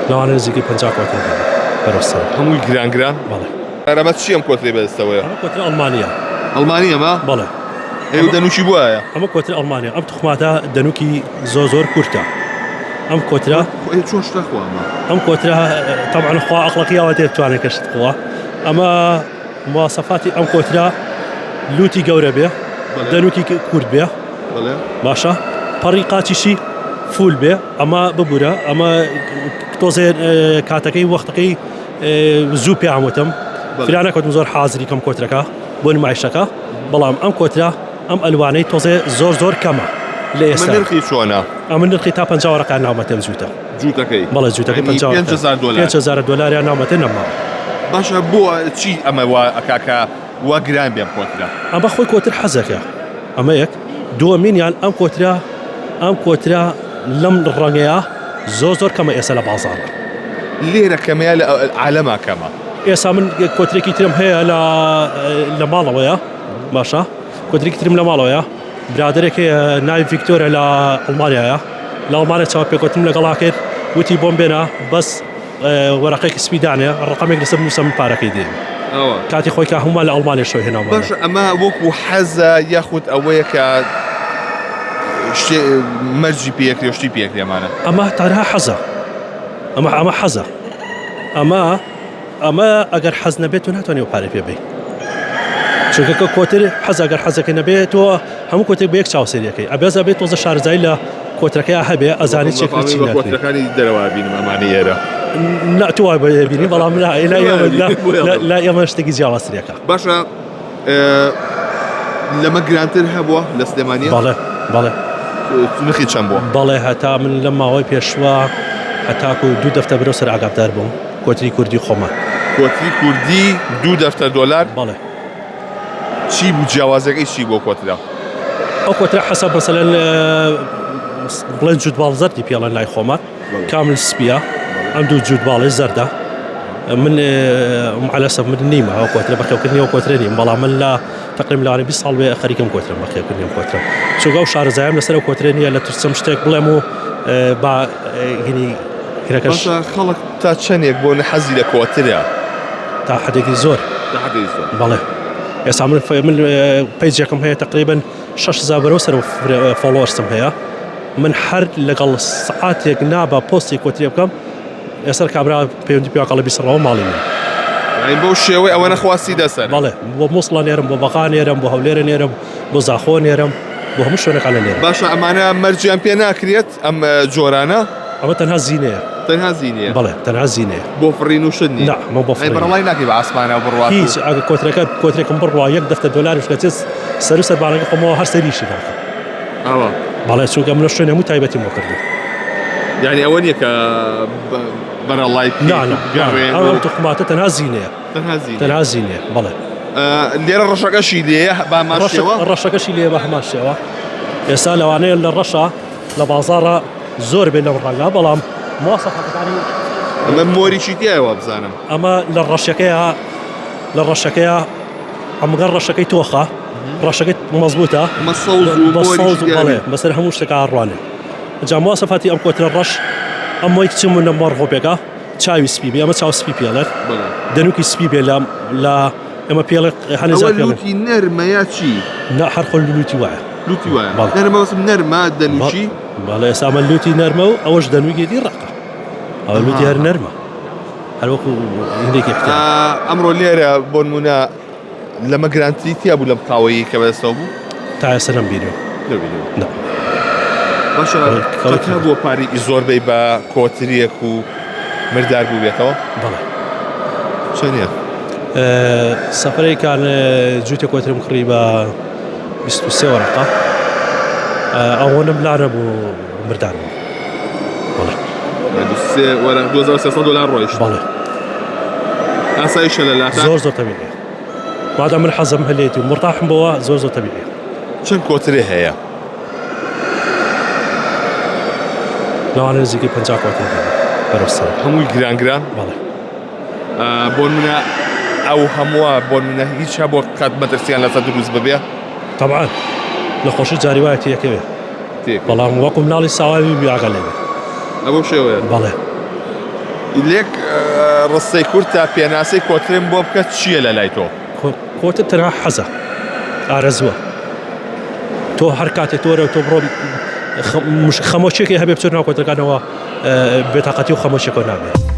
لەوانە نزیکی 50 کۆتر بەرەوسەر هەمووی گران بەڵێ ئەرەمەت چی ئەم کۆترێ بەدەستەوەیە ئەمە کۆتر ئەڵمانیا ئەڵمانیەمە بەڵێ ئێوە دەنووشی بووایە ئەمە کۆتر ئەڵمانیا ئەم توخماتە دەنوکی زۆر کورتە ئەم کۆترا چۆن شتەخوامە ئەم کۆترا طبعا خوا ئەخڵقیەوە تێبتوانێت کەشت خوا ئەمە مواصفاتی ئەم کۆترا لوتی گەورە بێ دەنوکی کورت بێ باشە پەڕی قاچیشی فول بێ ئەمە ببوورە ئەمە تۆزێ کاتەکەی وەختەکەی زوو پێیانوتم فرانەکەوتم زۆر حازری کەم کۆترەکە بۆ نمایشەکە بەڵام ئەم کۆترا ئەم ئەلوانەی تۆزێ زۆر کەمە لە ئێستا نرخی چۆنە ئەمە نرخی تا 50 ڕقان ناومەتێم جووتە جووتەکەی بەڵێ جووتەکەی 5,000 دۆلاریان ناومەتێ نەما باشە بۆ چی ئەمە وا ئەکاکە وا گران بێم کۆترا ئەمە خۆی کۆتر حەزەکە ئەمە یەک دووەمینیان ئەم کۆترا لەم ڕەنگەیە زۆر کەمە ئێستا لە بازاڕە لێرە کەمەیە لە عالەما کەمە ئێستا من کۆترێکی ترم هەیە لە ماڵەوەیە باشە کۆترێکی ترم لە ماڵەوەیە برادێک ناوی ڤیکتۆرە لە ئەڵمانیایە لە ئەڵمانیا چاو پێکوتم لەگەڵا کرد وتی بۆم بێنە بەس وەرەقەیەکی سپیدانێ ڕقەمێک لەسەر نووسە من پارەکەی دێن کاتی خۆی کا هەمومان لە ئەڵمانیا شۆی هێناوە باش ئەمە وەکو حەزە یاخود ئەوەیە کە مەرجی پێکرێ شتی پێکرێمانە ئەمە تەنها حەزە ئەمە حەزە ئەمە ئەگەر حەز نەبێت تو ناتوانێت پارەی پێ بێ چونکە کۆتر حەز ئەگەر حەزەکە نەبێت تۆ هەموو کۆتێک بە یەک چاوسەریەکەی ئەبێزە بێت تۆزە شارزایی لە کۆترەکەی هەبێ ئەزانی چێکی کۆترەکانی دەرەوە بینم ئەمانە ئێرە ناتوای ببینی بەڵام لا ئێمە شتێکی جیاوازترێکە باشە لەمە گرانتر هەبووە لە سلێمانیە بەڵێ نرخی چەند بووە بەڵێ هەتا من لە ماوەی پێشوە هەتاکو 2 دەفتەر بەرەو سەر ئاگادار بووم کۆتری کوردی خۆمان کۆتری کوردی 2 دەفتەر دۆلار بەڵێ چی بوو جیاوازەکەی چی بۆ کۆترا ئەو کۆترا حەسەب مەسەلەن بڵێن جووتباڵ زەردی پێڵەن لای خۆمان کامل سپیە ئەم دوو جووتباڵی زەردە من معلەسەب من نیمە ئەو کۆترە بەخێوکردنی ئەو کۆترە نیم بەڵام من لە تقریبا لە 20 ساڵ بێ خەریکم کۆترە بەخێوکردنی ئەم کۆترە چونکە ئەو شارەزایم لەسەر ئەو کۆترە نییە لە ترسم شتێک بڵێم و با هینی هیرەکەش خەڵک تا چەندێک بۆ حەزی لە کۆترە تا حدێکی زۆر بەڵێ ئێستا من پیجێکم هەیە تقریبا 6,000 بەرەو سەر فۆلۆورسم هەیە من هەر لەگەڵ سعاتێک نابە پۆستی کۆتری بکەم ئێستا کابرا پەیوەندی پێوەکەڵە بیسڕەوە ماڵی من بۆ شێوەی ئەوە نەخواستی دەسەر بەڵێ بۆ مووسڵە نێرم بۆ بەقا نێرم بۆ هەولێرە نێرم بۆ زاخۆ نێرم بۆ هەموو شوێنەکە لە نێرم باشە ئەمانە مەرجیان پێ ناکرێت ئەم جۆرانە ئەمە تەنها زینەیە بەڵێ تەنها زینەیە بۆ فڕین و شت نیە نە بۆ فڕین بەڕڵای ناکەی بە ئاسمانە بڕوات هیچ ئەگە کۆترێکم بڕوا 1 دەفتەر دۆلاریش بچێت سەر و سەربارەکە خۆمەوە هەر سەریشی ناکەم ئەوە بەڵێ چونکە من لە شوێنە هەموو تایبەتی بۆ کردو یعنی ئەوە نییە کە بەرەڵای ئەو توخماتە تەنها زینەیە بەڵێ لێرە ڕەشەکەشی لێ ڕەشەکەشی لێ بە هەمان شێوە ئێستا لەوانەیە لە ڕەشە لە بازاڕە زۆر بێت لەو ڕەنگە بەڵام مواصفەکانی ئەمە مۆریشی تایەوە بزانم ئەمە لە ڕەشەکەیە ئەمگەر ڕەشەکەی تۆخە ڕەشەکەی مەزبوطە مەسەڵ بەڵێ بەسەر هەموو شتێکە ڕوانێ جا مواصفاتی ئەم کۆترە ڕەش ئەمەی چم لە مەڕخۆپێکە چاوی سپی بێ ئەمە چاو سپی پێڵێت دەنوکی سپی بێ لە ئەمە پێڵێ هەنێزی نەرمەیە چی هەر خۆ لوتی وایە نەرمەوەسم نەرمە دەنوشی باڵێ ئێستا ئەمە لوتی نەرمە و ئەوەش دەنوگێتی ڕقە ئەوە لوتی هەر نەرمە هەروەکو هندێکی ئەمڕۆ لێرە بۆ نمونە لەمە گرانتی تیا بوو لەم قاوەیە کە بەدەستەوە بوو تا ئێستا نەمبینێ باشە کەوتە بۆ پارێکی زۆربەی بە کۆتریەک و مردار بوو بێتەوە بەڵێ چەندە سەفرەیەکان جووتە کۆترم کڕی بە 23 وەرەقە ئەوەنم لا نەبوو مردار بوو بەڵێ 2300 دلار ڕۆیش بەڵێ ئاسایشە لە لاتە زۆر تەبیعیە مادام من حەزم هەلێتی و مرتاحم بەوە زۆر تەبیعیە چەند کۆترێ هەیە لەوانە نزیکی 50 کۆتر بەرەوسەر هەمووی گران بەڵێ بۆ منە ئەو هەمووە بۆ منە هیچ بۆ قەت مەترسیان لەسەر دروست ببێ طبعا لە خۆشی جاریوایەتی یەکەوێ بەڵام وەکو مناڵی ساواوی بیاگە لێبێ ئەوە شێوەیە بەڵێ لێک ڕستەی کورت تا پێناسەی کۆترێن بۆ بکات چییە لە لای تۆ؟ کۆتە تەنها حەزە ئارەزووە تۆ هەر کاتێک تۆرە تۆ بڕۆ خەمۆشیێکی هەبێ بچۆ ناو کۆتەکانەوە بێتاقەتی و خەمۆشیێکەوە نابێت.